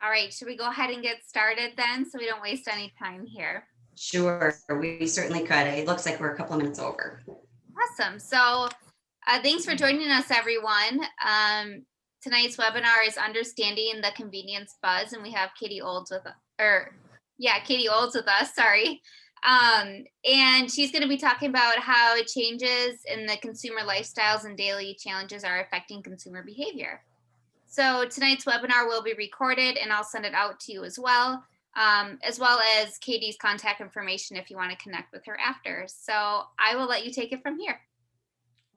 All right, should we go ahead and get started then so we don't waste any time here? Sure, we certainly could. It looks like we're a couple of minutes over. Awesome. So, thanks for joining us, everyone. Tonight's webinar is Understanding the Convenience Buzz, and we have Katie Olds with, Katie Olds with us. Sorry. And she's going to be talking about how changes in the consumer lifestyles and daily challenges are affecting consumer behavior. So tonight's webinar will be recorded, and I'll send it out to you as well as Katie's contact information if you want to connect with her after. So I will let you take it from here.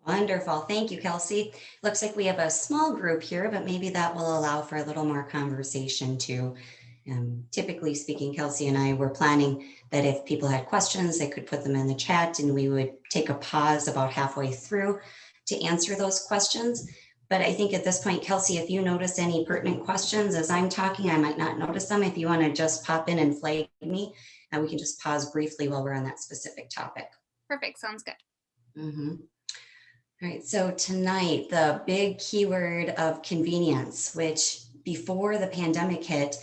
Wonderful. Thank you, Kelsey. Looks like we have a small group here, but maybe that will allow for a little more conversation too. Typically speaking, Kelsey and I were planning that if people had questions, they could put them in the chat and we would take a pause about halfway through to answer those questions. But I think at this point, Kelsey, if you notice any pertinent questions as I'm talking, I might not notice them. If you want to just pop in and flag me, we can just pause briefly while we're on that specific topic. Perfect. Sounds good. Mm-hmm. All right, so tonight, the big keyword of convenience, which before the pandemic hit,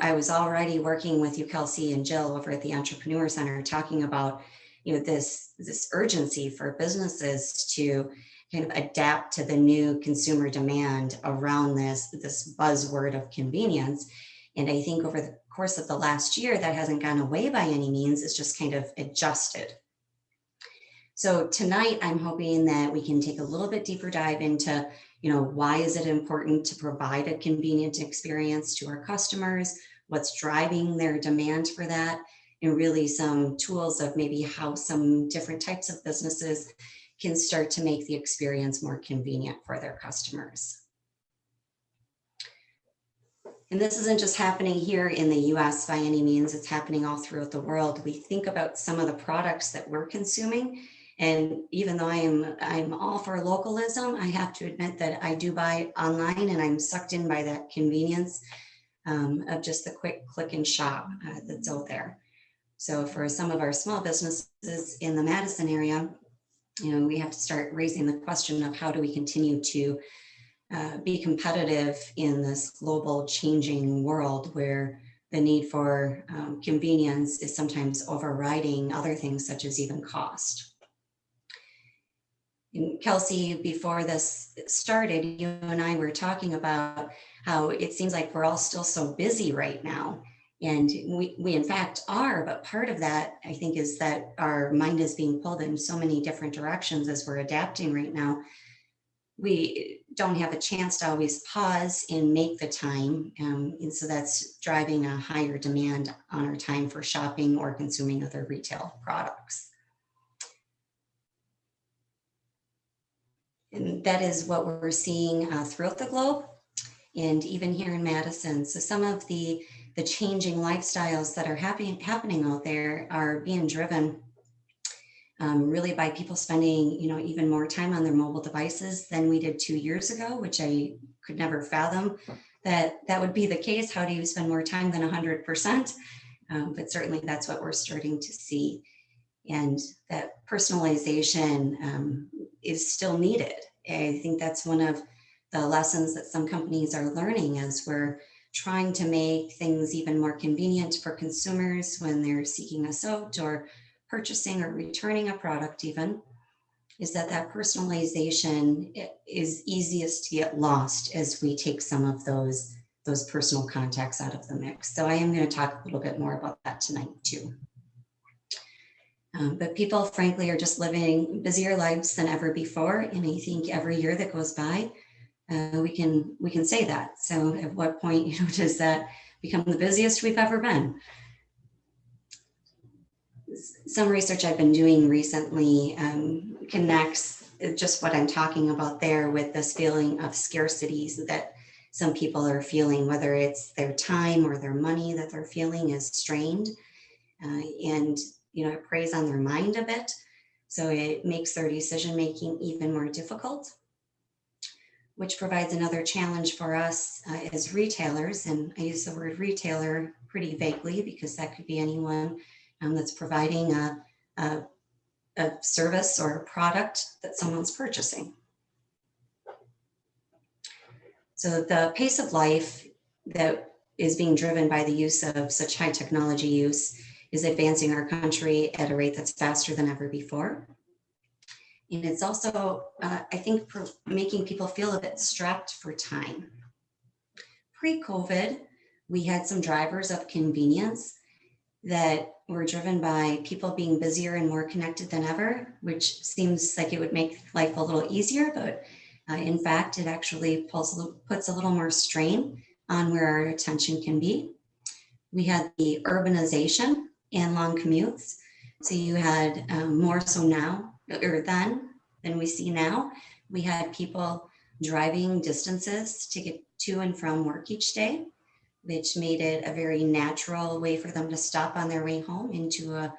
I was already working with you, Kelsey and Jill, over at the Entrepreneur Center, talking about this urgency for businesses to kind of adapt to the new consumer demand around this buzzword of convenience. And I think over the course of the last year, that hasn't gone away by any means. It's just kind of adjusted. So tonight, I'm hoping that we can take a little bit deeper dive into, why is it important to provide a convenient experience to our customers? What's driving their demand for that? And really some tools of maybe how some different types of businesses can start to make the experience more convenient for their customers. And this isn't just happening here in the US by any means, it's happening all throughout the world. We think about some of the products that we're consuming. And even though I'm all for localism, I have to admit that I do buy online and I'm sucked in by that convenience of just the quick click and shop that's out there. So for some of our small businesses in the Madison area, we have to start raising the question of how do we continue to be competitive in this global changing world where the need for convenience is sometimes overriding other things such as even cost. And Kelsey, before this started, you and I were talking about how it seems like we're all still so busy right now. And we in fact are, but part of that, I think, is that our mind is being pulled in so many different directions as we're adapting right now. We don't have a chance to always pause and make the time. And so that's driving a higher demand on our time for shopping or consuming other retail products. And that is what we're seeing throughout the globe and even here in Madison. So some of the changing lifestyles that are happening out there are being driven really by people spending, even more time on their mobile devices than we did 2 years ago, which I could never fathom that would be the case. How do you spend more time than 100%? But certainly that's what we're starting to see. And that personalization is still needed. I think that's one of the lessons that some companies are learning as we're trying to make things even more convenient for consumers when they're seeking us out or purchasing or returning a product even, is that personalization is easiest to get lost as we take some of those personal contacts out of the mix. So I am going to talk a little bit more about that tonight too. But people, frankly, are just living busier lives than ever before. And I think every year that goes by, we can say that. So at what point, does that become the busiest we've ever been? Some research I've been doing recently connects just what I'm talking about there with this feeling of scarcities that some people are feeling, whether it's their time or their money that they're feeling is strained. And it preys on their mind a bit. So it makes their decision-making even more difficult, which provides another challenge for us as retailers. And I use the word retailer pretty vaguely because that could be anyone that's providing a service or a product that someone's purchasing. So the pace of life that is being driven by the use of such high technology use is advancing our country at a rate that's faster than ever before. And it's also, I think, making people feel a bit strapped for time. Pre-COVID, we had some drivers of convenience that were driven by people being busier and more connected than ever, which seems like it would make life a little easier, but in fact, it actually puts a little more strain on where our attention can be. We had the urbanization and long commutes. So you had more so now, or then, than we see now. We had people driving distances to get to and from work each day, which made it a very natural way for them to stop on their way home into a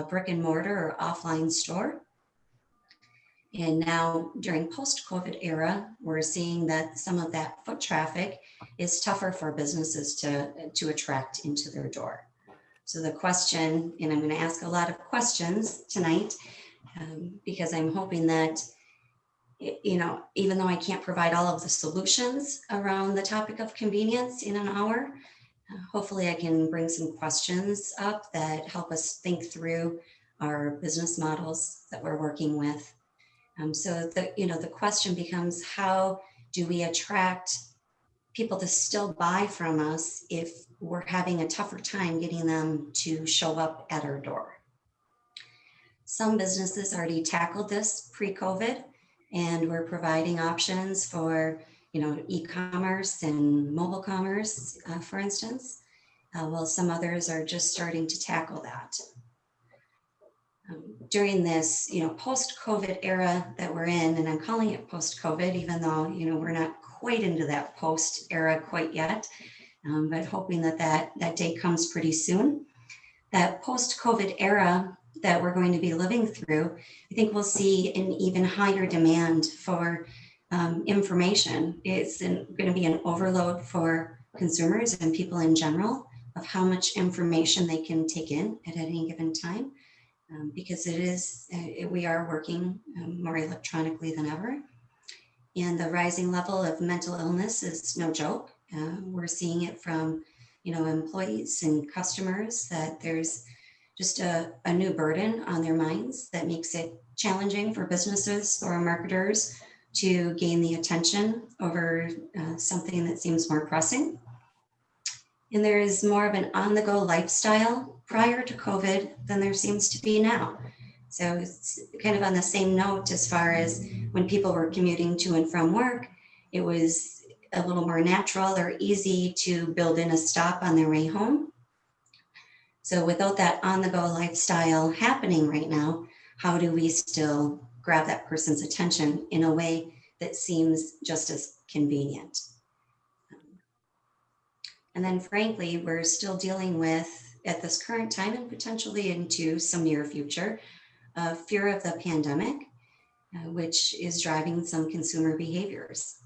brick and mortar or offline store. And now during post-COVID era, we're seeing that some of that foot traffic is tougher for businesses to attract into their door. So the question, and I'm going to ask a lot of questions tonight, because I'm hoping that, you know, even though I can't provide all of the solutions around the topic of convenience in an hour, hopefully I can bring some questions up that help us think through our business models that we're working with. So the question becomes, how do we attract people to still buy from us if we're having a tougher time getting them to show up at our door? Some businesses already tackled this pre-COVID, and we're providing options for, you know, e-commerce and mobile commerce, for instance, while some others are just starting to tackle that. During this, you know, post-COVID era that we're in, and I'm calling it post-COVID, even though, you know, we're not quite into that post era quite yet, but hoping that day comes pretty soon. That post-COVID era that we're going to be living through, I think we'll see an even higher demand for information. It's going to be an overload for consumers and people in general of how much information they can take in at any given time. Because we are working more electronically than ever. And the rising level of mental illness is no joke. We're seeing it from, you know, employees and customers, that there's just a new burden on their minds that makes it challenging for businesses or marketers to gain the attention over something that seems more pressing. And there is more of an on-the-go lifestyle prior to COVID than there seems to be now. So it's kind of on the same note as far as when people were commuting to and from work, it was a little more natural or easy to build in a stop on their way home. So without that on-the-go lifestyle happening right now, how do we still grab that person's attention in a way that seems just as convenient? And then frankly, we're still dealing with, at this current time and potentially into some near future, fear of the pandemic, which is driving some consumer behaviors.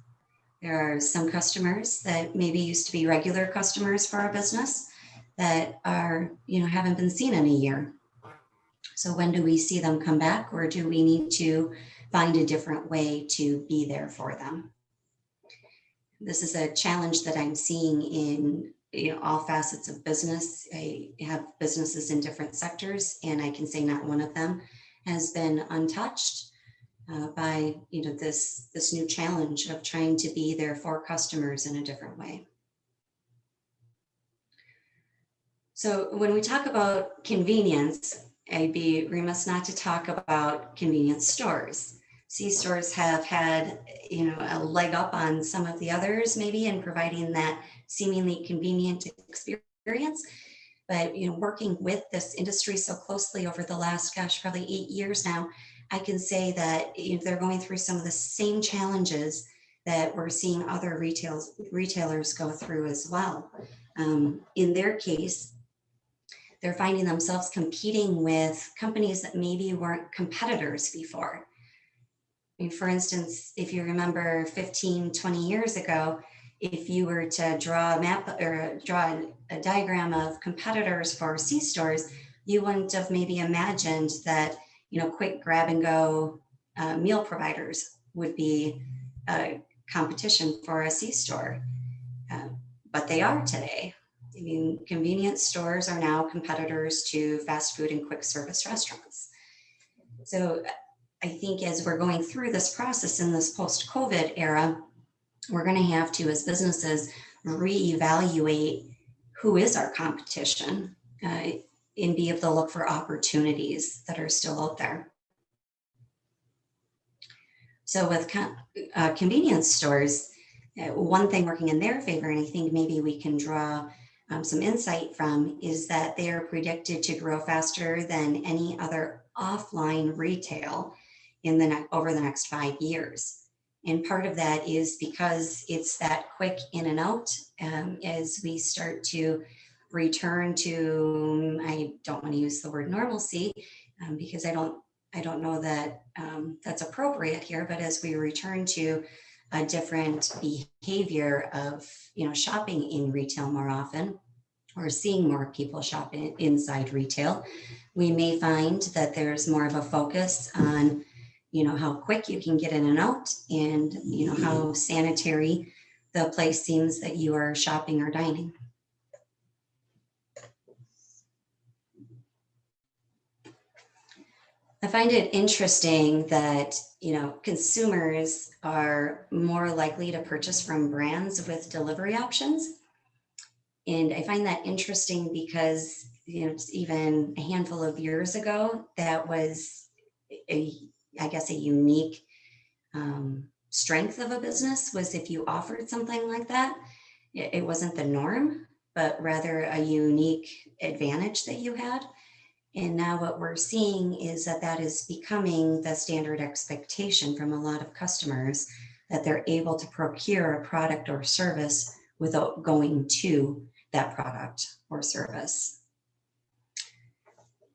There are some customers that maybe used to be regular customers for our business that are, you know, haven't been seen in a year. So when do we see them come back, or do we need to find a different way to be there for them? This is a challenge that I'm seeing in, you know, all facets of business. I have businesses in different sectors, and I can say not one of them has been untouched by, you know, this new challenge of trying to be there for customers in a different way. So when we talk about convenience, I'd be remiss not to talk about convenience stores. C-stores have had, you know, a leg up on some of the others maybe in providing that seemingly convenient experience. But, you know, working with this industry so closely over the last, probably 8 years now, I can say that, you know, they're going through some of the same challenges that we're seeing other retailers go through as well. In their case, they're finding themselves competing with companies that maybe weren't competitors before. I mean, for instance, if you remember 15, 20 years ago, if you were to draw a map or draw a diagram of competitors for C-stores, you wouldn't have maybe imagined that, you know, quick grab and go meal providers would be a competition for a C-store. but they are today. I mean, convenience stores are now competitors to fast food and quick service restaurants. So I think as we're going through this process in this post-COVID era, we're going to have to, as businesses, reevaluate who is our competition and be able to look for opportunities that are still out there. So with convenience stores, one thing working in their favor, and I think maybe we can draw some insight from, is that they are predicted to grow faster than any other offline retail over the next 5 years. And part of that is because it's that quick in and out as we start to return to, I don't want to use the word normalcy because I don't know that that's appropriate here, but as we return to a different behavior of, shopping in retail more often, or seeing more people shopping inside retail, we may find that there's more of a focus on, how quick you can get in and out, and, how sanitary the place seems that you are shopping or dining. I find it interesting that, consumers are more likely to purchase from brands with delivery options. And I find that interesting because, even a handful of years ago, that was a unique strength of a business, was if you offered something like that, it wasn't the norm, but rather a unique advantage that you had. And now what we're seeing is that is becoming the standard expectation from a lot of customers, that they're able to procure a product or service without going to that product or service.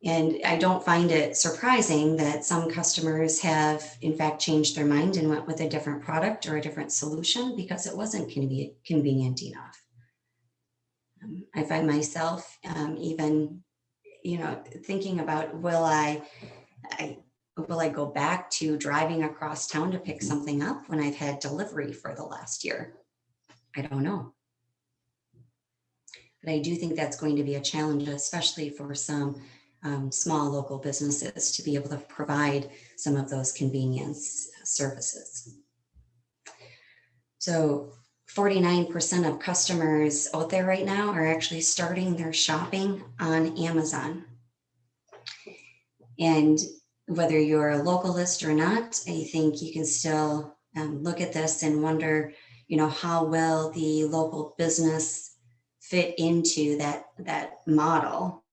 And I don't find it surprising that some customers have in fact changed their mind and went with a different product or a different solution because it wasn't convenient enough. I find myself even thinking about, will I go back to driving across town to pick something up when I've had delivery for the last year? I don't know. But I do think that's going to be a challenge, especially for some small local businesses, to be able to provide some of those convenience services. So 49% of customers out there right now are actually starting their shopping on Amazon. And whether you're a localist or not, I think you can still look at this and wonder, how will the local business fit into that model?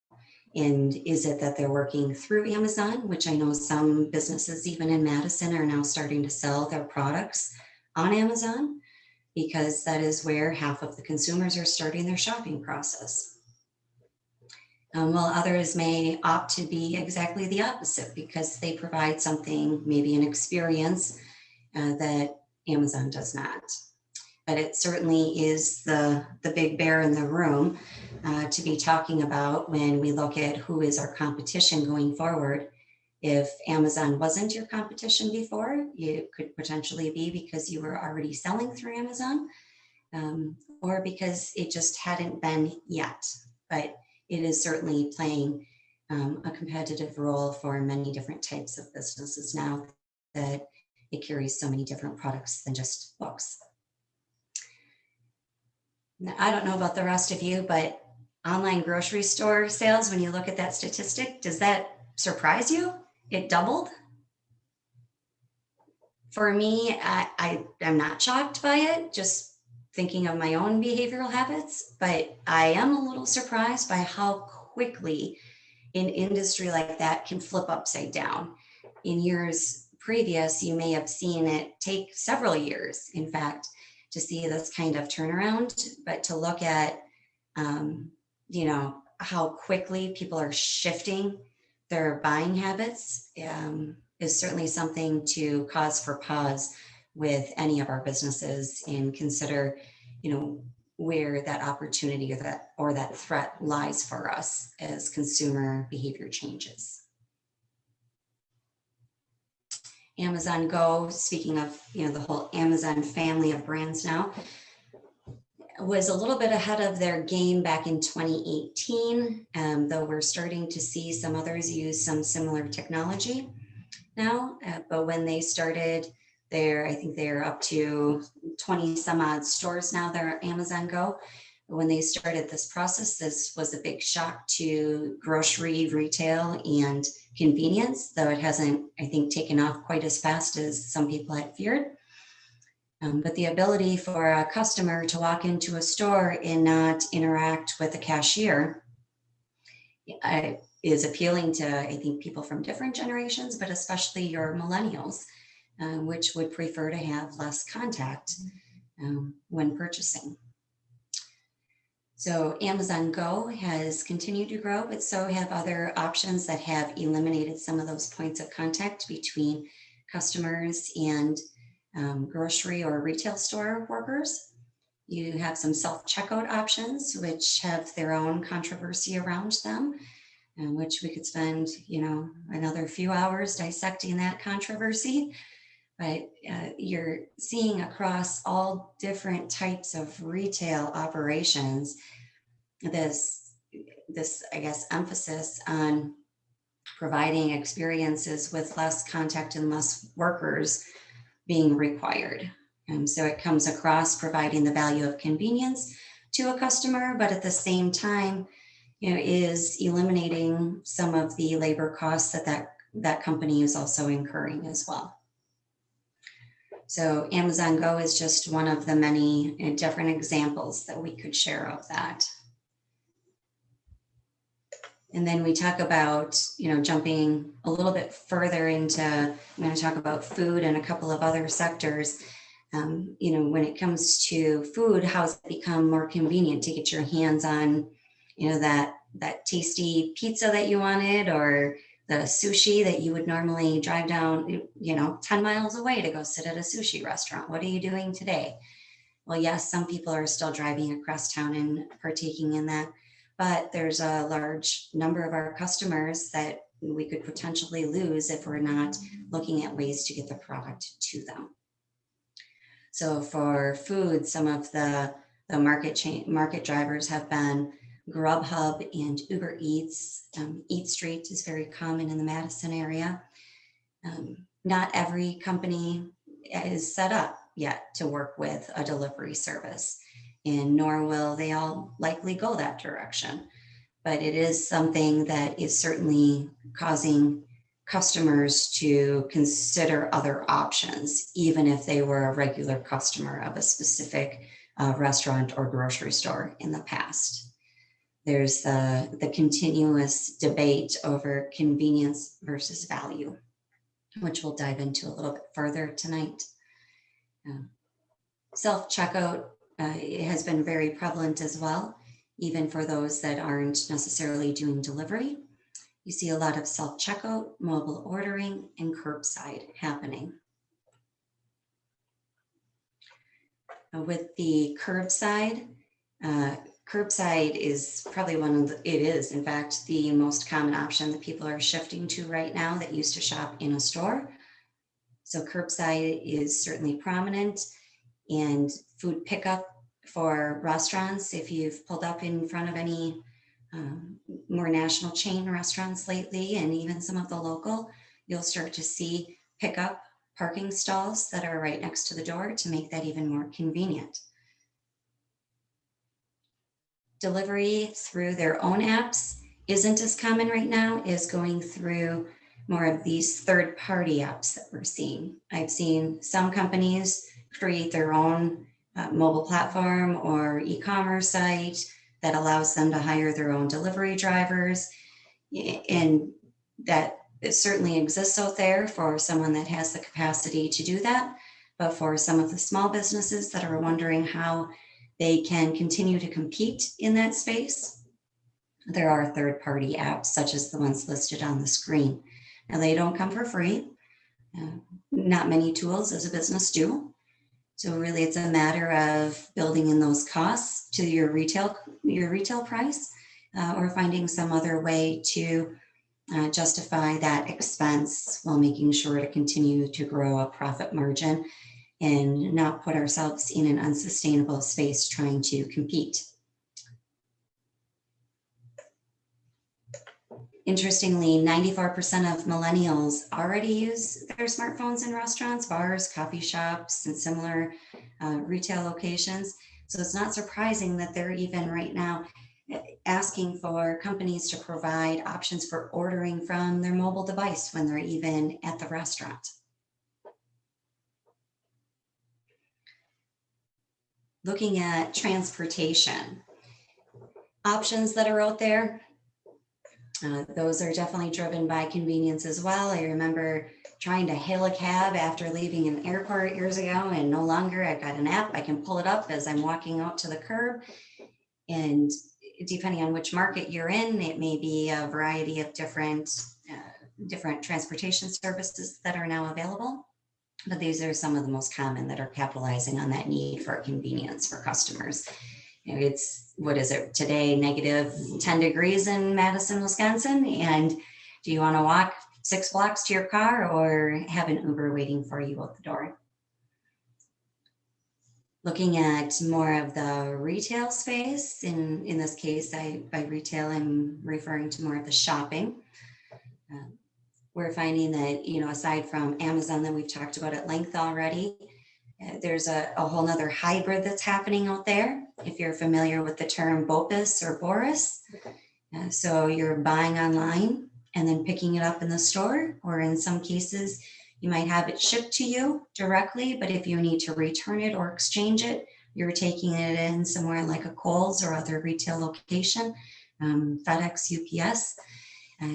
And is it that they're working through Amazon, which I know some businesses, even in Madison, are now starting to sell their products on Amazon, because that is where half of the consumers are starting their shopping process. While others may opt to be exactly the opposite, because they provide something, maybe an experience that Amazon does not. But it certainly is the big bear in the room to be talking about when we look at who is our competition going forward. If Amazon wasn't your competition before, it could potentially be because you were already selling through Amazon, or because it just hadn't been yet. But it is certainly playing a competitive role for many different types of businesses now, that it carries so many different products than just books. Now, I don't know about the rest of you, but online grocery store sales, when you look at that statistic, does that surprise you? It doubled? For me, I'm not shocked by it, just thinking of my own behavioral habits, but I am a little surprised by how quickly an industry like that can flip upside down. In years previous, you may have seen it take several years, in fact, to see this kind of turnaround, but to look at, how quickly people are shifting their buying habits is certainly something to cause for pause with any of our businesses, and consider, where that opportunity or that threat lies for us as consumer behavior changes. Amazon Go, speaking of, the whole Amazon family of brands now, was a little bit ahead of their game back in 2018, though we're starting to see some others use some similar technology now. But when they started, I think they're up to 20 some odd stores now. They're Amazon Go. When they started this process, this was a big shock to grocery, retail, and convenience, though it hasn't, I think, taken off quite as fast as some people had feared. But the ability for a customer to walk into a store and not interact with a cashier is appealing to, I think, people from different generations, but especially your millennials, which would prefer to have less contact when purchasing. So Amazon Go has continued to grow, but so have other options that have eliminated some of those points of contact between customers and grocery or retail store workers. You have some self-checkout options, which have their own controversy around them, which we could spend, another few hours dissecting that controversy. But you're seeing across all different types of retail operations this, I guess, emphasis on providing experiences with less contact and less workers being required. So it comes across providing the value of convenience to a customer, but at the same time, is eliminating some of the labor costs that company is also incurring as well. So Amazon Go is just one of the many different examples that we could share of that. And then we talk about, jumping a little bit further into, I'm going to talk about food and a couple of other sectors. When it comes to food, how's it become more convenient to get your hands on, that tasty pizza that you wanted, or the sushi that you would normally drive down, 10 miles away to go sit at a sushi restaurant. What are you doing today? Well, yes, some people are still driving across town and partaking in that, but there's a large number of our customers that we could potentially lose if we're not looking at ways to get the product to them. So for food, some of the market drivers have been Grubhub and Uber Eats. Eat Street is very common in the Madison area. Not every company is set up yet to work with a delivery service, and nor will they all likely go that direction. But it is something that is certainly causing customers to consider other options, even if they were a regular customer of a specific restaurant or grocery store in the past. There's the continuous debate over convenience versus value, which we'll dive into a little bit further tonight. Self-checkout it has been very prevalent as well, even for those that aren't necessarily doing delivery. You see a lot of self-checkout, mobile ordering, and curbside happening. With the curbside, curbside is probably it is in fact the most common option that people are shifting to right now that used to shop in a store. So curbside is certainly prominent, and food pickup for restaurants. If you've pulled up in front of any more national chain restaurants lately, and even some of the local, you'll start to see pickup parking stalls that are right next to the door to make that even more convenient. Delivery through their own apps isn't as common right now as going through more of these third-party apps that we're seeing. I've seen some companies create their own mobile platform or e-commerce site that allows them to hire their own delivery drivers. And that it certainly exists out there for someone that has the capacity to do that. But for some of the small businesses that are wondering how they can continue to compete in that space, there are third-party apps such as the ones listed on the screen. Now, they don't come for free. Not many tools as a business do. So really it's a matter of building in those costs to your retail price, or finding some other way to justify that expense while making sure to continue to grow a profit margin and not put ourselves in an unsustainable space trying to compete. Interestingly, 94% of millennials already use their smartphones in restaurants, bars, coffee shops, and similar retail locations. So it's not surprising that they're even right now asking for companies to provide options for ordering from their mobile device when they're even at the restaurant. Looking at transportation, options that are out there, those are definitely driven by convenience as well. I remember trying to hail a cab after leaving an airport years ago, and no longer. I've got an app. I can pull it up as I'm walking out to the curb. And depending on which market you're in, it may be a variety of different transportation services that are now available. But these are some of the most common that are capitalizing on that need for convenience for customers. It's, what is it today, negative 10 degrees in Madison, Wisconsin. And do you want to walk 6 blocks to your car or have an Uber waiting for you at the door? Looking at more of the retail space, in this case, by retail, I'm referring to more of the shopping. We're finding that, aside from Amazon that we've talked about at length already, there's a whole nother hybrid that's happening out there. If you're familiar with the term BOPUS or BORUS, so you're buying online and then picking it up in the store, or in some cases, you might have it shipped to you directly, but if you need to return it or exchange it, you're taking it in somewhere like a Kohl's or other retail location, FedEx, UPS,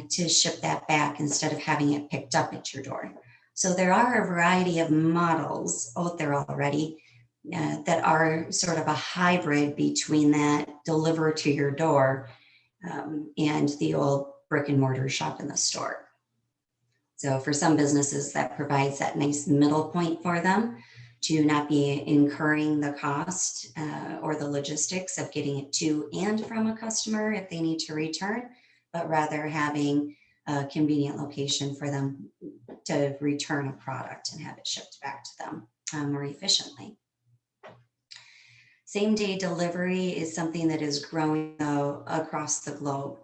to ship that back instead of having it picked up at your door. So there are a variety of models out there already that are sort of a hybrid between that deliver to your door and the old brick and mortar shop in the store. So for some businesses, that provides that nice middle point for them to not be incurring the cost or the logistics of getting it to and from a customer if they need to return, but rather having a convenient location for them to return a product and have it shipped back to them more efficiently. Same day delivery is something that is growing across the globe.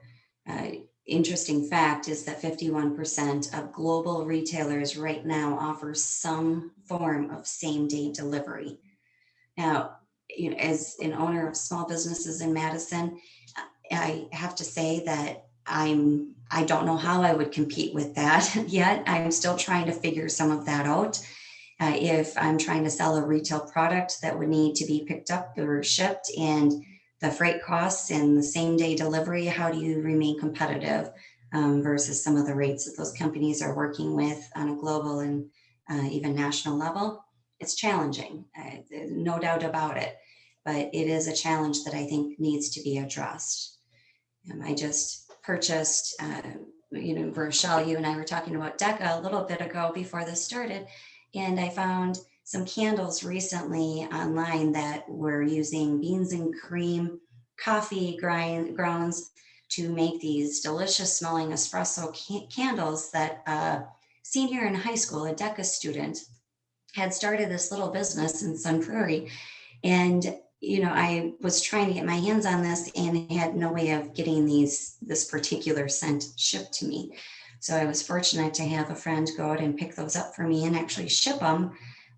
Interesting fact is that 51% of global retailers right now offer some form of same day delivery. Now, as an owner of small businesses in Madison, I have to say that I don't know how I would compete with that yet. I'm still trying to figure some of that out. If I'm trying to sell a retail product that would need to be picked up or shipped, and the freight costs and the same day delivery, how do you remain competitive versus some of the rates that those companies are working with on a global and even national level? It's challenging, no doubt about it, but it is a challenge that I think needs to be addressed. I just purchased, Rochelle, you and I were talking about Decca a little bit ago before this started, and I found some candles recently online that were using beans and cream coffee grounds to make these delicious smelling espresso candles that a senior in high school, a Decca student, had started this little business in Sun Prairie. And I was trying to get my hands on this and had no way of getting this particular scent shipped to me. So I was fortunate to have a friend go out and pick those up for me and actually ship them,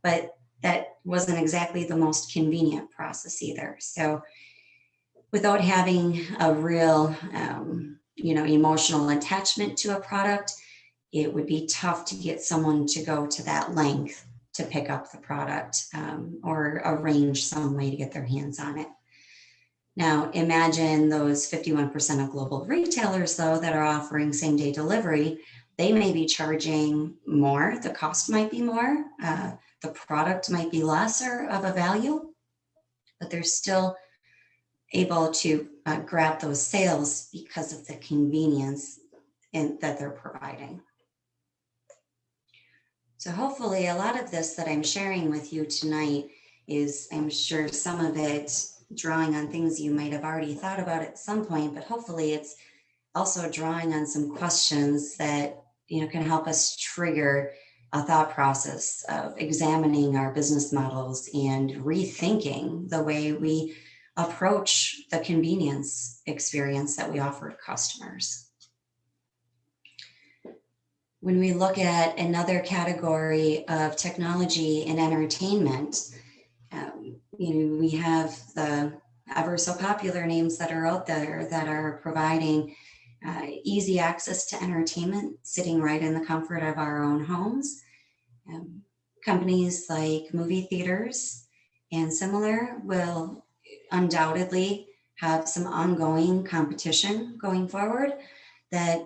but that wasn't exactly the most convenient process either. So without having a real, emotional attachment to a product, it would be tough to get someone to go to that length to pick up the product or arrange some way to get their hands on it. Now, imagine those 51% of global retailers, though, that are offering same day delivery. They may be charging more, the cost might be more, the product might be lesser of a value, but they're still able to grab those sales because of the convenience that they're providing. So hopefully a lot of this that I'm sharing with you tonight is, I'm sure some of it drawing on things you might have already thought about at some point, but hopefully it's also drawing on some questions that can help us trigger a thought process of examining our business models and rethinking the way we approach the convenience experience that we offer to customers. When we look at another category of technology and entertainment, we have the ever so popular names that are out there that are providing easy access to entertainment sitting right in the comfort of our own homes. Companies like movie theaters and similar will undoubtedly have some ongoing competition going forward that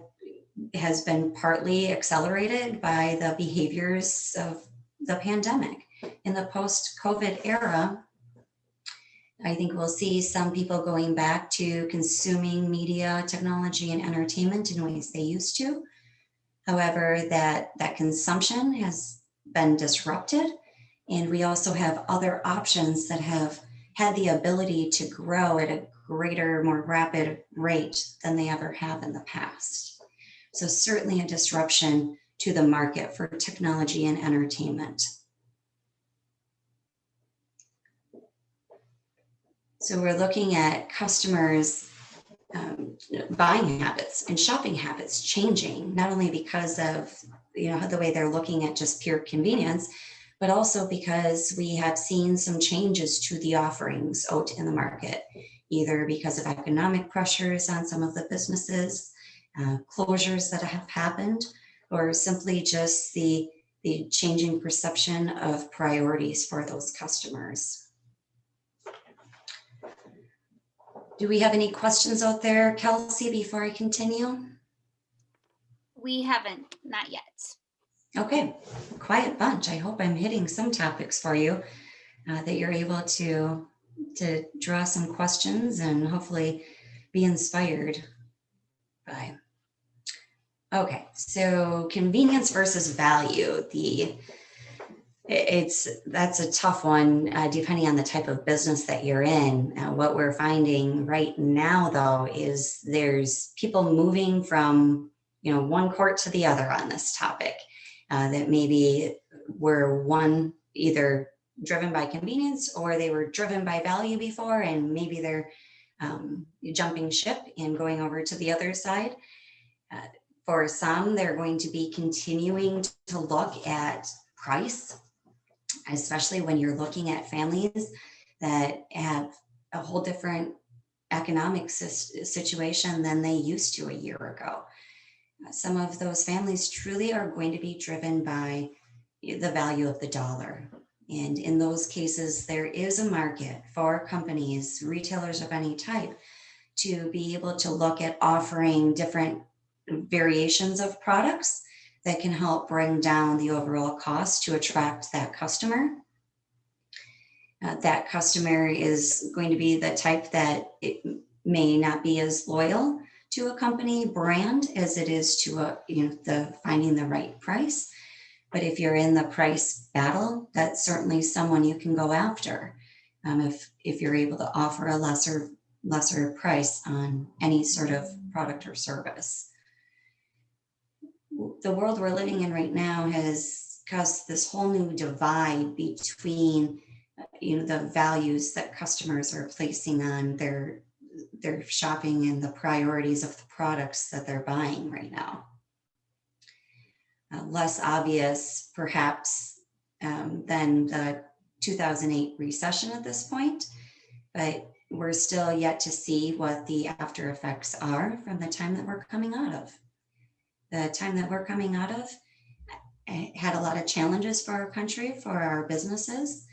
has been partly accelerated by the behaviors of the pandemic. In the post-COVID era, I think we'll see some people going back to consuming media, technology, and entertainment in ways they used to. However, that consumption has been disrupted, and we also have other options that have had the ability to grow at a greater, more rapid rate than they ever have in the past. So certainly a disruption to the market for technology and entertainment. So we're looking at customers' buying habits and shopping habits changing, not only because of the way they're looking at just pure convenience, but also because we have seen some changes to the offerings out in the market, either because of economic pressures on some of the businesses, closures that have happened, or simply just the changing perception of priorities for those customers. Do we have any questions out there, Kelsey, before I continue? We haven't, not yet. Okay, quiet bunch. I hope I'm hitting some topics for you that you're able to draw some questions and hopefully be inspired by. Okay, so convenience versus value. That's a tough one depending on the type of business that you're in. What we're finding right now, though, is there's people moving from one court to the other on this topic. That maybe were one either driven by convenience or they were driven by value before, and maybe they're jumping ship and going over to the other side. For some, they're going to be continuing to look at price, especially when you're looking at families that have a whole different economic situation than they used to a year ago. Some of those families truly are going to be driven by the value of the dollar. And in those cases, there is a market for companies, retailers of any type, to be able to look at offering different variations of products that can help bring down the overall cost to attract that customer. That customer is going to be the type that it may not be as loyal to a company brand as it is to the finding the right price. But if you're in the price battle, that's certainly someone you can go after if you're able to offer a lesser price on any sort of product or service. The world we're living in right now has caused this whole new divide between the values that customers are placing on their shopping and the priorities of the products that they're buying right now. Less obvious, perhaps, than the 2008 recession at this point, but we're still yet to see what the after effects are from the time that we're coming out of. The time that we're coming out of had a lot of challenges for our country, for our businesses.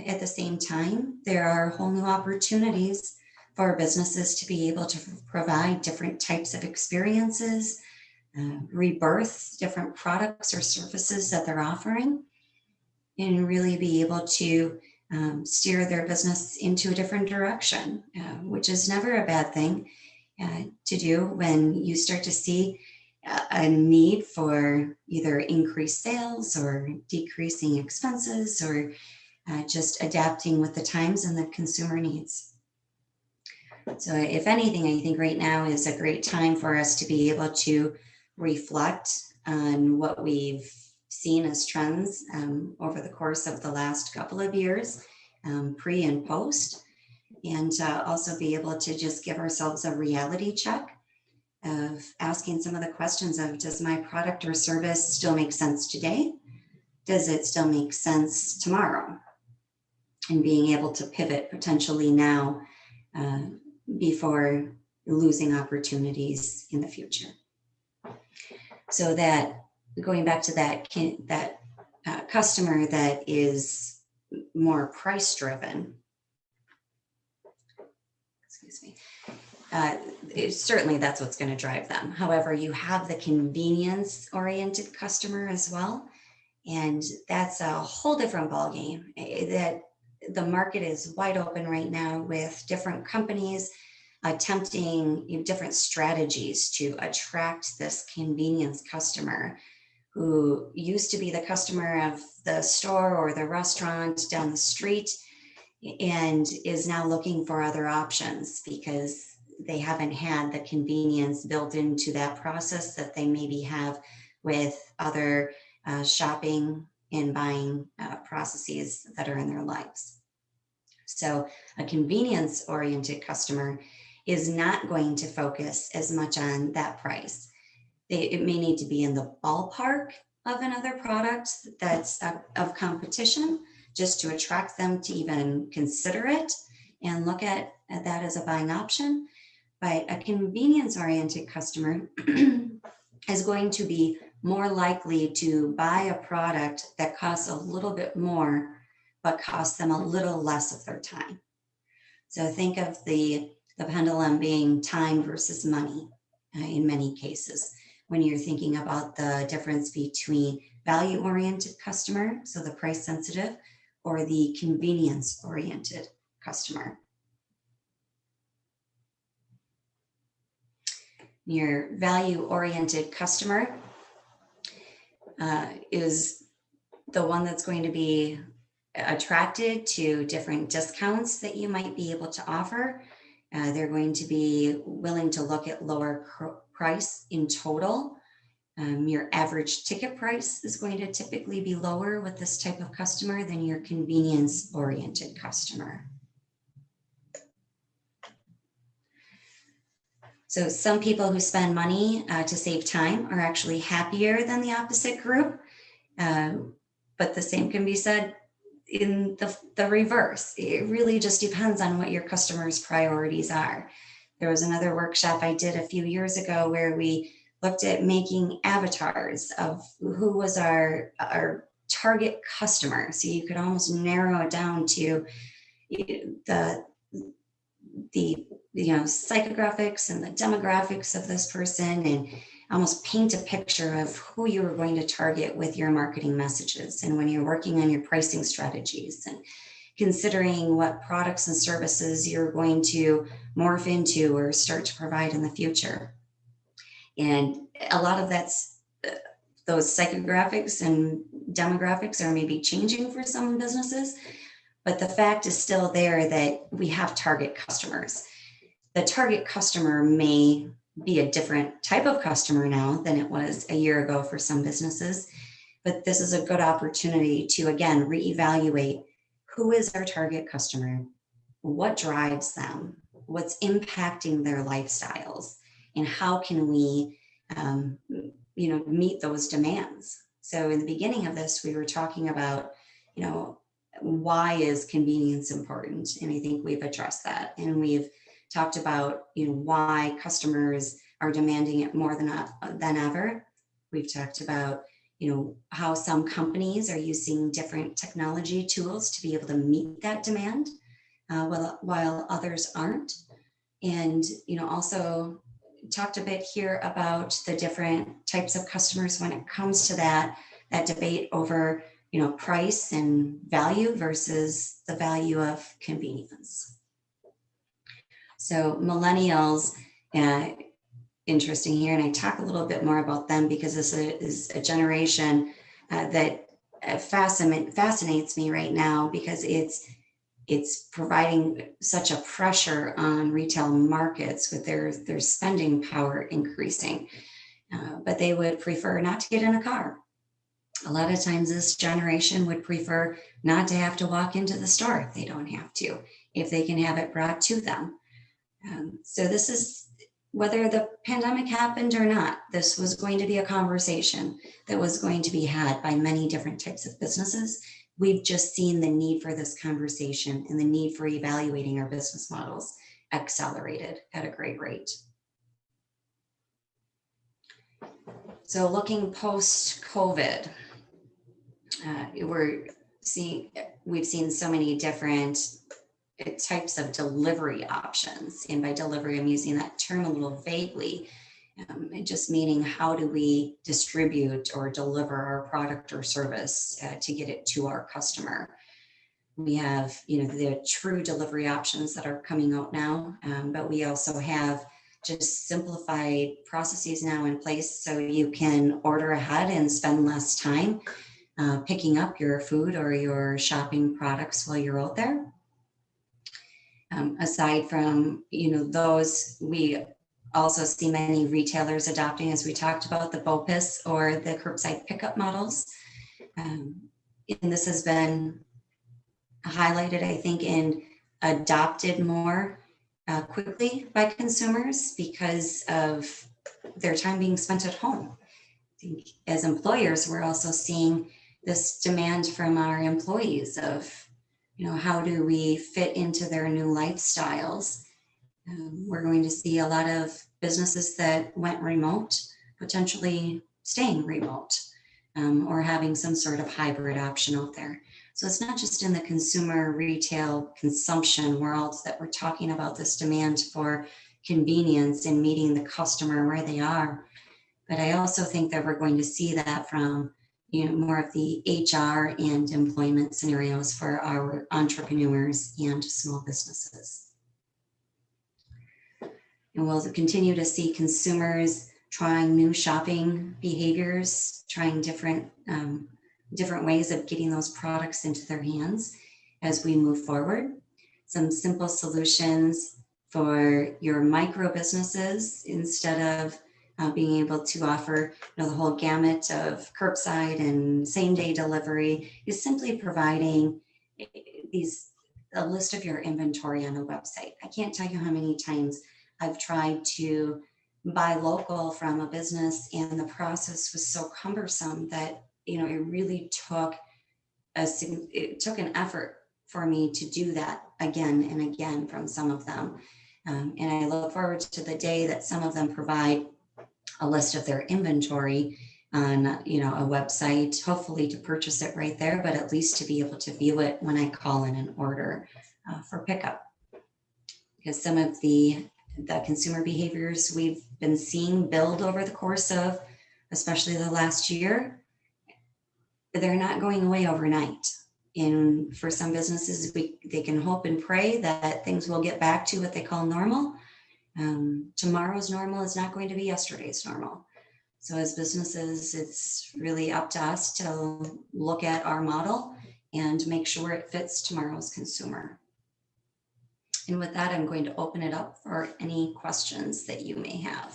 At the same time, there are whole new opportunities for businesses to be able to provide different types of experiences, rebirth different products or services that they're offering, and really be able to steer their business into a different direction, which is never a bad thing to do when you start to see a need for either increased sales or decreasing expenses or just adapting with the times and the consumer needs. So if anything, I think right now is a great time for us to be able to reflect on what we've seen as trends over the course of the last couple of years, pre and post, and also be able to just give ourselves a reality check of asking some of the questions of, does my product or service still make sense today? Does it still make sense tomorrow? And being able to pivot potentially now before losing opportunities in the future. So that, going back to that customer that is more price driven, excuse me, certainly that's what's going to drive them. However, you have the convenience oriented customer as well. And that's a whole different ballgame. That the market is wide open right now with different companies attempting different strategies to attract this convenience customer who used to be the customer of the store or the restaurant down the street and is now looking for other options because they haven't had the convenience built into that process that they maybe have with other shopping and buying processes that are in their lives. So a convenience oriented customer is not going to focus as much on that price. It may need to be in the ballpark of another product that's of competition just to attract them to even consider it and look at that as a buying option. But a convenience oriented customer is going to be more likely to buy a product that costs a little bit more, but costs them a little less of their time. So think of the pendulum being time versus money in many cases when you're thinking about the difference between value-oriented customer, so the price sensitive, or the convenience-oriented customer. Your value-oriented customer is the one that's going to be attracted to different discounts that you might be able to offer. They're going to be willing to look at lower price in total. Your average ticket price is going to typically be lower with this type of customer than your convenience-oriented customer. So some people who spend money to save time are actually happier than the opposite group. But the same can be said in the reverse. It really just depends on what your customer's priorities are. There was another workshop I did a few years ago where we looked at making avatars of who was our target customer. So you could almost narrow it down to the psychographics and the demographics of this person, and almost paint a picture of who you were going to target with your marketing messages and when you're working on your pricing strategies and considering what products and services you're going to morph into or start to provide in the future. And a lot of that's those psychographics and demographics are maybe changing for some businesses, but the fact is still there that we have target customers. The target customer may be a different type of customer now than it was a year ago for some businesses, but this is a good opportunity to, again, reevaluate who is our target customer, what drives them, what's impacting their lifestyles, and how can we meet those demands. So in the beginning of this, we were talking about, why is convenience important? And I think we've addressed that. And we've talked about, why customers are demanding it more than ever. We've talked about, how some companies are using different technology tools to be able to meet that demand, while others aren't. And, also talked a bit here about the different types of customers when it comes to that debate over, price and value versus the value of convenience. So millennials, interesting here, and I talk a little bit more about them because this is a generation that fascinates me right now because it's providing such a pressure on retail markets with their spending power increasing, but they would prefer not to get in a car. A lot of times this generation would prefer not to have to walk into the store if they don't have to, if they can have it brought to them. So this is, whether the pandemic happened or not, this was going to be a conversation that was going to be had by many different types of businesses. We've just seen the need for this conversation and the need for evaluating our business models accelerated at a great rate. So looking post-COVID, we've seen so many different types of delivery options. And by delivery, I'm using that term a little vaguely, just meaning how do we distribute or deliver our product or service to get it to our customer. We have, the true delivery options that are coming out now, but we also have just simplified processes now in place so you can order ahead and spend less time picking up your food or your shopping products while you're out there. Aside from, those, we also see many retailers adopting, as we talked about, the BOPIS or the curbside pickup models. And this has been highlighted, I think, and adopted more quickly by consumers because of their time being spent at home. I think as employers, we're also seeing this demand from our employees of, how do we fit into their new lifestyles? We're going to see a lot of businesses that went remote, potentially staying remote, or having some sort of hybrid option out there. So it's not just in the consumer retail consumption world that we're talking about this demand for convenience and meeting the customer where they are. But I also think that we're going to see that from more of the HR and employment scenarios for our entrepreneurs and small businesses. And we'll continue to see consumers trying new shopping behaviors, trying different ways of getting those products into their hands as we move forward. Some simple solutions for your micro businesses, instead of being able to offer the whole gamut of curbside and same day delivery, is simply providing a list of your inventory on a website. I can't tell you how many times I've tried to buy local from a business and the process was so cumbersome that it really took an effort for me to do that again and again from some of them. And I look forward to the day that some of them provide a list of their inventory on a website, hopefully to purchase it right there, but at least to be able to view it when I call in an order for pickup. Because some of the consumer behaviors we've been seeing build over the course of especially the last year, they're not going away overnight. And for some businesses, they can hope and pray that things will get back to what they call normal. Tomorrow's normal is not going to be yesterday's normal. So as businesses, it's really up to us to look at our model and make sure it fits tomorrow's consumer. And with that, I'm going to open it up for any questions that you may have.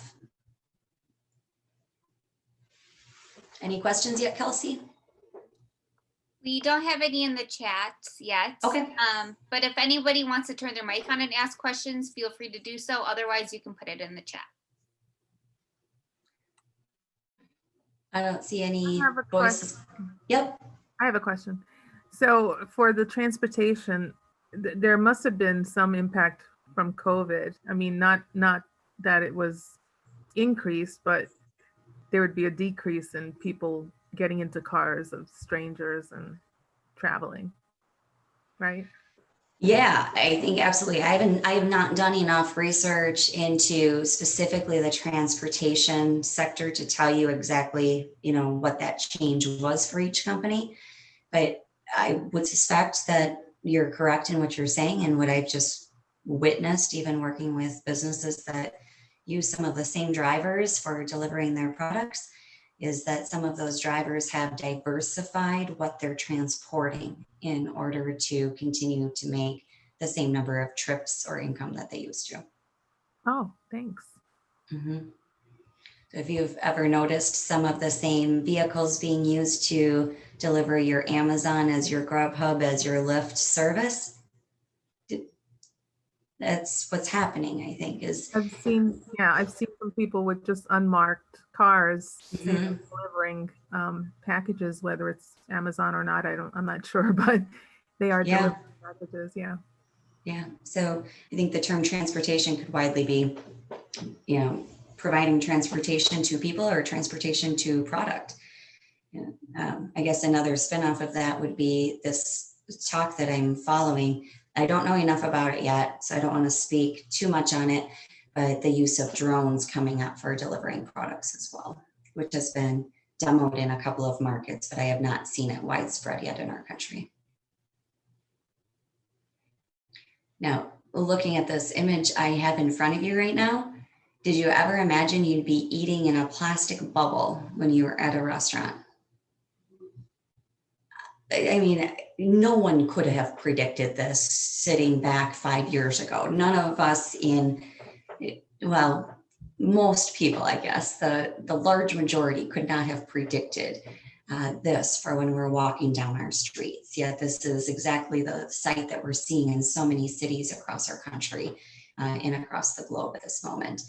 Any questions yet, Kelsey? We don't have any in the chat yet. Okay. But if anybody wants to turn their mic on and ask questions, feel free to do so. Otherwise, you can put it in the chat. I don't see any voices. Yep. I have a question. So for the transportation, there must have been some impact from COVID. I mean, not that it was increased, but there would be a decrease in people getting into cars of strangers and traveling, right? Yeah, I think absolutely. I have not done enough research into specifically the transportation sector to tell you exactly, what that change was for each company. But I would suspect that you're correct in what you're saying, and what I've just witnessed, even working with businesses that use some of the same drivers for delivering their products, is that some of those drivers have diversified what they're transporting in order to continue to make the same number of trips or income that they used to. Oh, thanks. Mm-hmm. If you've ever noticed some of the same vehicles being used to deliver your Amazon as your Grubhub as your Lyft service, that's what's happening, I think, is I've seen some people with just unmarked cars say they're Mhm. delivering packages, whether it's Amazon or not. I'm not sure, but they are Yeah. delivering packages. Yeah. Yeah. So I think the term transportation could widely be, providing transportation to people or transportation to product. I guess another spinoff of that would be this talk that I'm following. I don't know enough about it yet, so I don't want to speak too much on it, but the use of drones coming up for delivering products as well, which has been demoed in a couple of markets, but I have not seen it widespread yet in our country. Now, looking at this image I have in front of you right now, did you ever imagine you'd be eating in a plastic bubble when you were at a restaurant? I mean, no one could have predicted this sitting back 5 years ago. None of us most people, I guess, the large majority could not have predicted this for when we're walking down our streets. Yet this is exactly the sight that we're seeing in so many cities across our country and across the globe at this moment.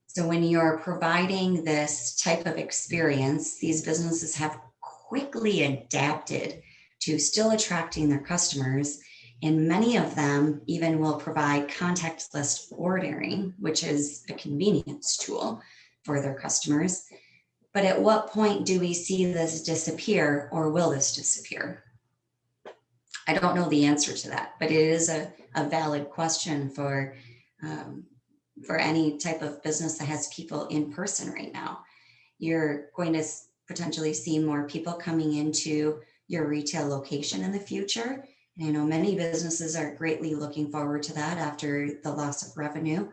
So when you're providing this type of experience, these businesses have quickly adapted to still attracting their customers. And many of them even will provide contactless ordering, which is a convenience tool for their customers. But at what point do we see this disappear, or will this disappear? I don't know the answer to that, but it is a valid question for any type of business that has people in person right now. You're going to potentially see more people coming into your retail location in the future. And I know many businesses are greatly looking forward to that after the loss of revenue.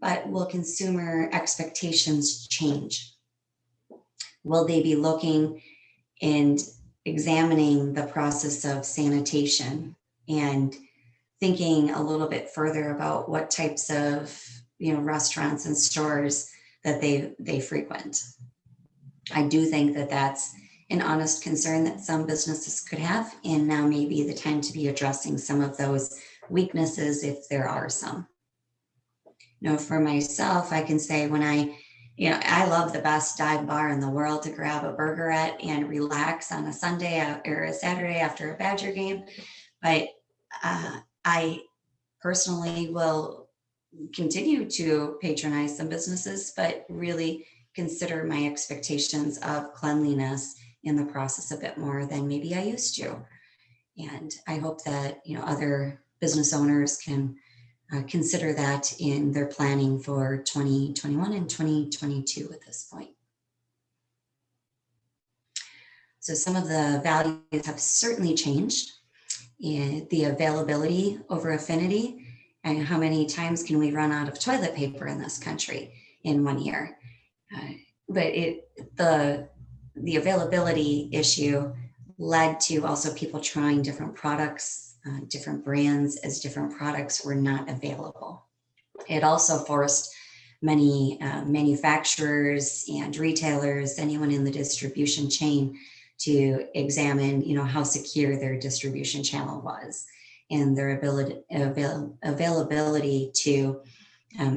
But will consumer expectations change? Will they be looking and examining the process of sanitation and thinking a little bit further about what types of restaurants and stores that they frequent? I do think that that's an honest concern that some businesses could have, and now may be the time to be addressing some of those weaknesses if there are some. For myself, I can say when I love the best dive bar in the world to grab a burger at and relax on a Sunday or a Saturday after a Badger game. But I personally will continue to patronize some businesses, but really consider my expectations of cleanliness in the process a bit more than maybe I used to. And I hope that, other business owners can consider that in their planning for 2021 and 2022 at this point. So some of the values have certainly changed. The availability over affinity, and how many times can we run out of toilet paper in this country in 1 year? But the availability issue led to also people trying different products, different brands, as different products were not available. It also forced many manufacturers and retailers, anyone in the distribution chain, to examine, how secure their distribution channel was and their availability to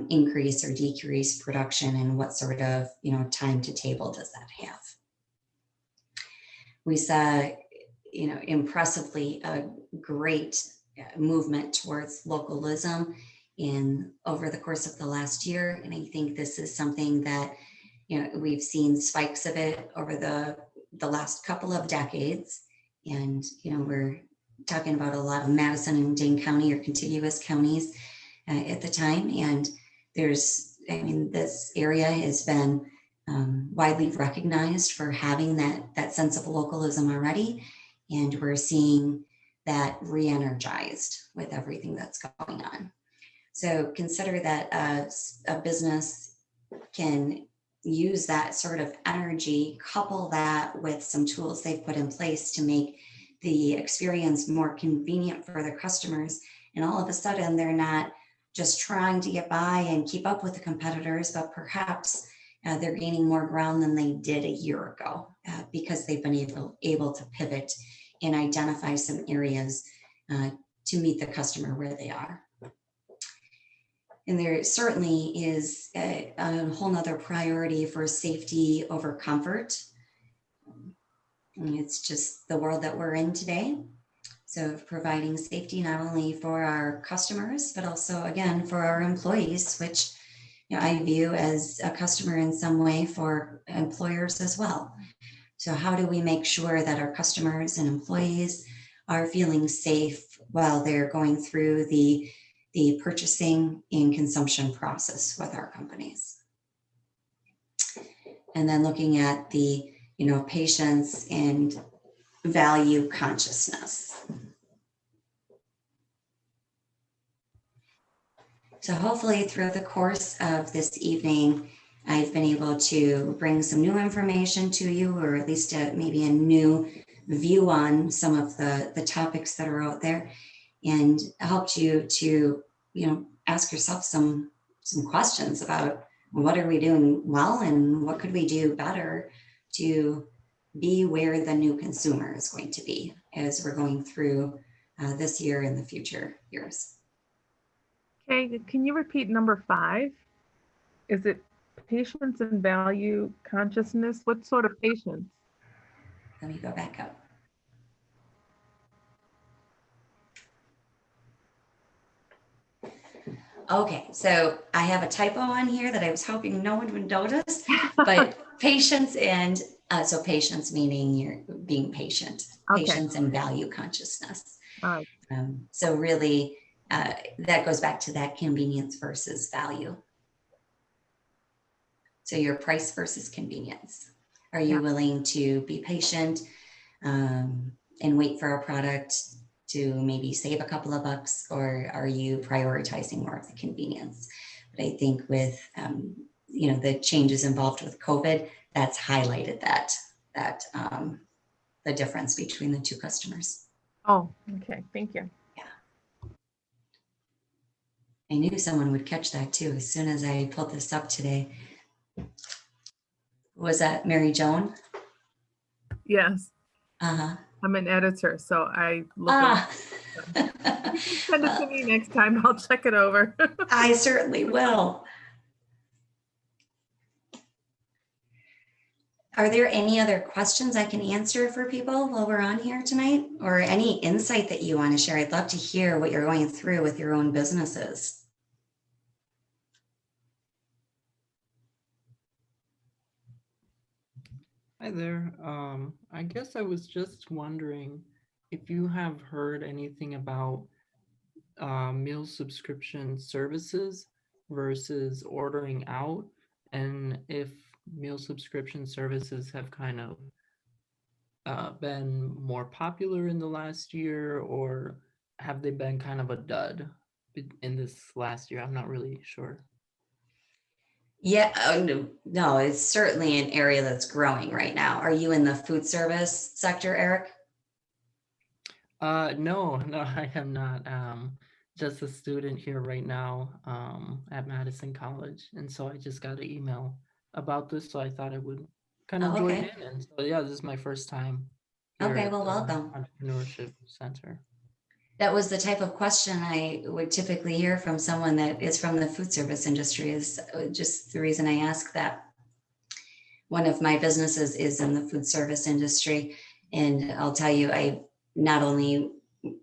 increase or decrease production, and what sort of time to table does that have. We saw impressively a great movement towards localism over the course of the last year, and I think this is something that we've seen spikes of it over the last couple of decades. And we're talking about a lot of Madison and Dane County or contiguous counties at the time. And this area has been widely recognized for having that sense of localism already. And we're seeing that re-energized with everything that's going on. So consider that a business can use that sort of energy, couple that with some tools they've put in place to make the experience more convenient for their customers. And all of a sudden, they're not just trying to get by and keep up with the competitors, but perhaps they're gaining more ground than they did a year ago because they've been able to pivot and identify some areas to meet the customer where they are. And there certainly is a whole nother priority for safety over comfort. And it's just the world that we're in today. So providing safety not only for our customers, but also, again, for our employees, which I view as a customer in some way for employers as well. So how do we make sure that our customers and employees are feeling safe while they're going through the purchasing and consumption process with our companies? And then looking at the, patience and value consciousness. So hopefully through the course of this evening, I've been able to bring some new information to you, or at least maybe a new view on some of the topics that are out there, and helped you to, ask yourself some questions about what are we doing well and what could we do better to be where the new consumer is going to be as we're going through this year and the future years. Okay, can you repeat number 5? Is it patience and value consciousness? What sort of patience? Let me go back up. Okay, so I have a typo on here that I was hoping no one would notice, but patience and so patience meaning you're being patient, Okay. Patience and value consciousness. All right. So really that goes back to that convenience versus value. So your price versus convenience. Are you willing to be patient and wait for a product to maybe save a couple of bucks, or are you prioritizing more of the convenience? But I think with the changes involved with COVID, that's highlighted that the difference between the two customers. Oh, okay, thank you. Yeah, I knew someone would catch that too as soon as I pulled this up today. Was that Mary Joan? Yes. Uh-huh. I'm an editor, so I look at it. Send it to me next time. I'll check it over. I certainly will. Are there any other questions I can answer for people while we're on here tonight, or any insight that you want to share? I'd love to hear what you're going through with your own businesses. Hi there. I guess I was just wondering if you have heard anything about meal subscription services versus ordering out, and if meal subscription services have kind of been more popular in the last year, or have they been kind of a dud in this last year? I'm not really sure. Yeah, no, it's certainly an area that's growing right now. Are you in the food service sector, Eric? No, I am not. Just a student here right now at Madison College, and so I just got an email about this, so I thought I would kind of join in. And so yeah, this is my first time here Okay, at well, the welcome. Entrepreneurship Center. That was the type of question I would typically hear from someone that is from the food service industry, is just the reason I ask that. One of my businesses is in the food service industry, and I'll tell you, I not only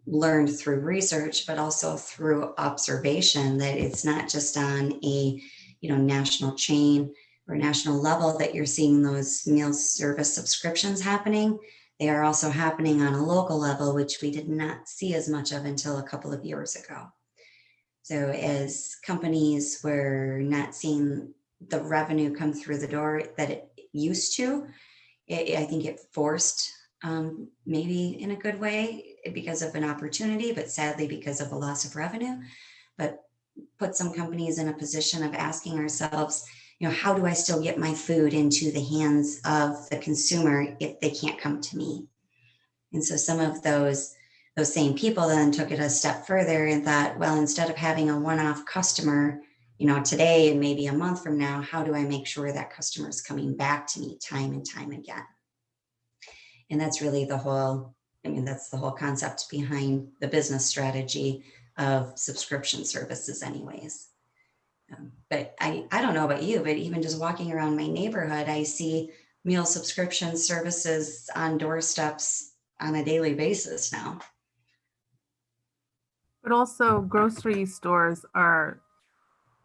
learned through research, but also through observation, that it's not just on a national chain or national level that you're seeing those meal service subscriptions happening. They are also happening on a local level, which we did not see as much of until a couple of years ago. So as companies were not seeing the revenue come through the door that it used to, I think it forced, maybe in a good way, because of an opportunity, but sadly because of a loss of revenue, but put some companies in a position of asking ourselves, how do I still get my food into the hands of the consumer if they can't come to me? And so some of those same people then took it a step further and thought, well, instead of having a one-off customer today and maybe a month from now, how do I make sure that customer is coming back to me time and time again? And that's really that's the whole concept behind the business strategy of subscription services anyways. But I don't know about you, but even just walking around my neighborhood, I see meal subscription services on doorsteps on a daily basis now. But also grocery stores are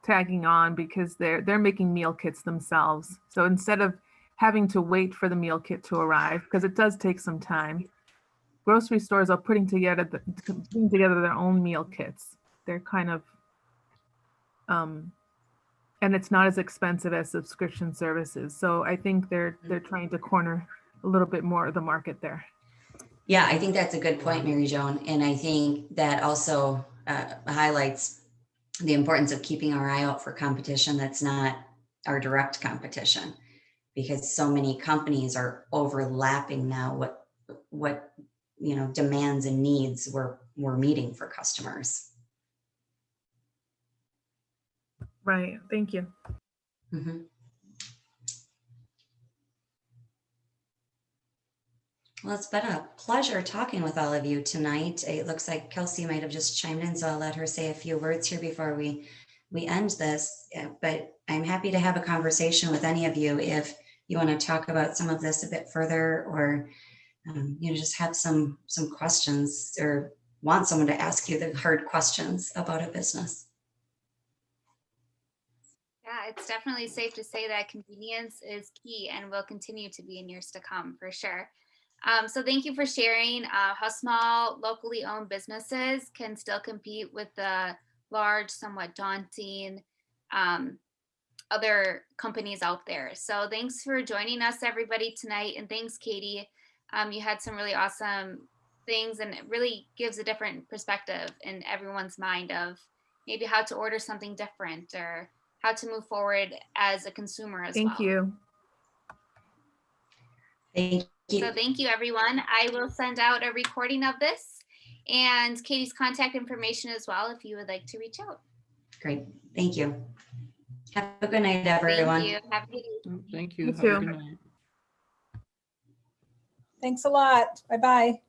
tagging on because they're making meal kits themselves. So instead of having to wait for the meal kit to arrive, because it does take some time, grocery stores are putting together their own meal kits. They're kind of and it's not as expensive as subscription services. So I think they're trying to corner a little bit more of the market there. Yeah, I think that's a good point, Mary Joan. And I think that also highlights the importance of keeping our eye out for competition that's not our direct competition, because so many companies are overlapping now what demands and needs we're meeting for customers. Right. Thank you. Mm-hmm. Well, it's been a pleasure talking with all of you tonight. It looks like Kelsey might have just chimed in, so I'll let her say a few words here before we end this. But I'm happy to have a conversation with any of you if you want to talk about some of this a bit further, or just have some questions, or want someone to ask you the hard questions about a business. Yeah, it's definitely safe to say that convenience is key and will continue to be in years to come, for sure. So thank you for sharing how small, locally owned businesses can still compete with the large, somewhat daunting other companies out there. So thanks for joining us, everybody, tonight. And thanks, Katie. You had some really awesome things, and it really gives a different perspective in everyone's mind of maybe how to order something different or how to move forward as a consumer as well. Thank you. Thank you. So thank you, everyone. I will send out a recording of this and Katie's contact information as well if you would like to reach out. Great. Thank you. Have a good night, everyone. Thank you. Have a good evening. Thank you. You Have too. a good night. Thanks a lot. Bye-bye.